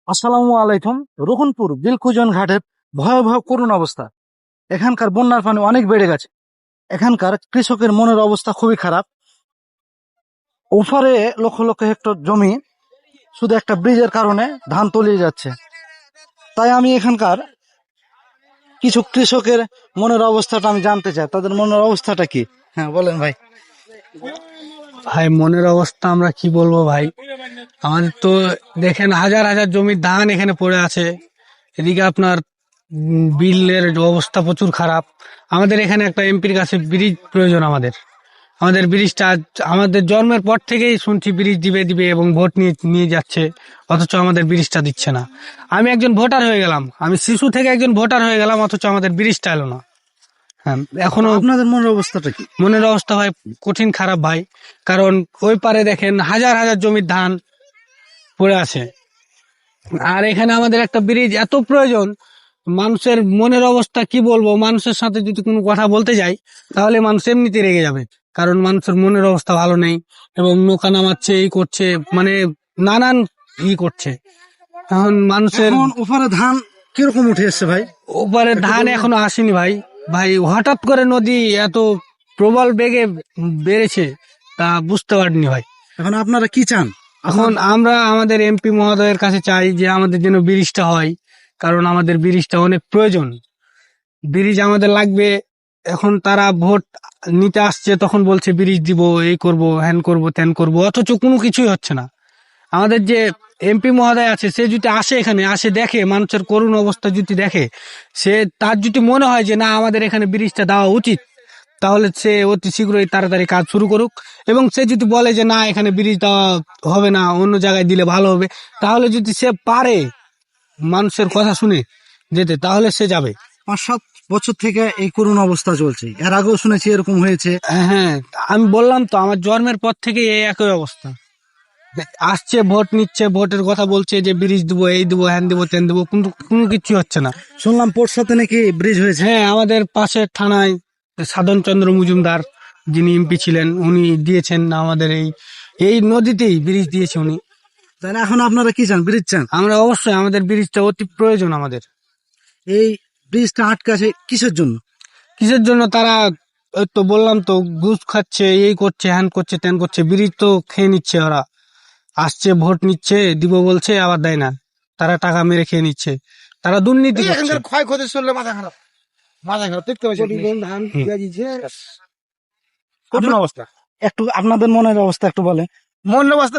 আসসালামু আলাইকুম। রোহনপুর দিলকুজন ঘাটের ভয়াবহ করুণ অবস্থা। এখানকার বন্যার পানি অনেক বেড়ে গেছে। এখানকার কৃষকের মনের অবস্থা খুবই খারাপ। ওপারে লক্ষ লক্ষ হেক্টর জমি শুধু একটা ব্রিজের কারণে ধান তলিয়ে যাচ্ছে। তাই আমি এখানকার কিছু কৃষকের মনের অবস্থাটা আমি জানতে চাই, তাদের মনের অবস্থাটা কি। হ্যাঁ বলেন ভাই। ভাই মনের অবস্থা আমরা কি বলবো ভাই, আমাদের তো দেখেন হাজার হাজার জমির ধান এখানে পড়ে আছে। এদিকে আপনার বিলের অবস্থা প্রচুর খারাপ। আমাদের এখানে একটা এমপির কাছে ব্রিজ প্রয়োজন। আমাদের আমাদের ব্রিজটা আমাদের জন্মের পর থেকেই শুনছি ব্রিজ দিবে দিবে এবং ভোট নিয়ে নিয়ে যাচ্ছে, অথচ আমাদের ব্রিজটা দিচ্ছে না। আমি একজন ভোটার হয়ে গেলাম, আমি শিশু থেকে একজন ভোটার হয়ে গেলাম, অথচ আমাদের ব্রিজটা এলো না। হ্যাঁ, এখনো আপনাদের মনের অবস্থাটা কি? মনের অবস্থা ভাই কঠিন খারাপ ভাই। কারণ ওই পারে দেখেন হাজার হাজার জমির ধান পড়ে আছে, আর এখানে আমাদের একটা ব্রিজ এত প্রয়োজন। মানুষের মনের অবস্থা কি বলবো, মানুষের সাথে যদি কোনো কথা বলতে যাই তাহলে মানুষ এমনিতে রেগে যাবে, কারণ মানুষের মনের অবস্থা ভালো নেই এবং নৌকা নামাচ্ছে, এই করছে, মানে নানান করছে। এখন মানুষের ওপারে ধান কিরকম উঠে এসছে ভাই? ওপারে ধান এখনো আসেনি ভাই। ভাই হঠাৎ করে নদী এত প্রবল বেগে বেড়েছে তা বুঝতে পারিনি ভাই। এখন আপনারা কি চান? এখন আমরা আমাদের এমপি মহোদয়ের কাছে চাই যে আমাদের জন্য ব্রিজটা হয়, কারণ আমাদের ব্রিজটা অনেক প্রয়োজন। ব্রিজ আমাদের লাগবে। এখন তারা ভোট নিতে আসছে, তখন বলছে ব্রিজ দিব, এই করব, হ্যান করব, ত্যান করব, অথচ কোনো কিছুই হচ্ছে না। আমাদের যে এমপি মহোদয় আছে, সে যদি আসে, এখানে আসে, দেখে মানুষের করুণ অবস্থা যদি দেখে, সে তার যদি মনে হয় যে না আমাদের এখানে ব্রিজটা দেওয়া উচিত, তাহলে সে অতি শীঘ্রই তাড়াতাড়ি কাজ শুরু করুক। এবং সে যদি বলে যে না এখানে ব্রিজ দেওয়া হবে না, অন্য জায়গায় দিলে ভালো হবে, তাহলে যদি সে পারে মানুষের কথা শুনে যেতে, তাহলে সে যাবে। 5-7 বছর থেকে এই করুণ অবস্থা চলছে, এর আগেও শুনেছি এরকম হয়েছে। হ্যাঁ, আমি বললাম তো আমার জন্মের পর থেকে এই একই অবস্থা। আসছে, ভোট নিচ্ছে, ভোটের কথা বলছে যে ব্রিজ দেবো, এই দেবো, হ্যান দেবো, তেন দেবো, কিন্তু কোনো কিছু হচ্ছে না। শুনলাম পোর্টসাতে নাকি ব্রিজ হয়েছে। হ্যাঁ, আমাদের পাশের থানায় সাধন চন্দ্র মজুমদার, যিনি এমপি ছিলেন, উনি দিয়েছেন আমাদের এই এই নদীতেই ব্রিজ দিয়েছে উনি। তাহলে এখন আপনারা কি চান? ব্রিজ চান? আমরা অবশ্যই, আমাদের ব্রিজটা অতি প্রয়োজন আমাদের। এই ব্রিজটা আটকাছে কিসের জন্য? কিসের জন্য? তারা ওই তো বললাম তো, ঘুষ খাচ্ছে, এই করছে, হ্যান করছে, ত্যান করছে, ব্রিজ তো খেয়ে নিচ্ছে ওরা। আসছে, ভোট নিচ্ছে, দিব বলছে, আবার দেয় না। তারা টাকা মেরে খেয়ে নিচ্ছে, তারা দুর্নীতি করছে। ক্ষয়ক্ষতি চললে মাথা খারাপ, মাথা খারাপ দেখতে পাচ্ছি কঠিন অবস্থা। একটু আপনাদের মনের অবস্থা একটু বলে। মন অবস্থা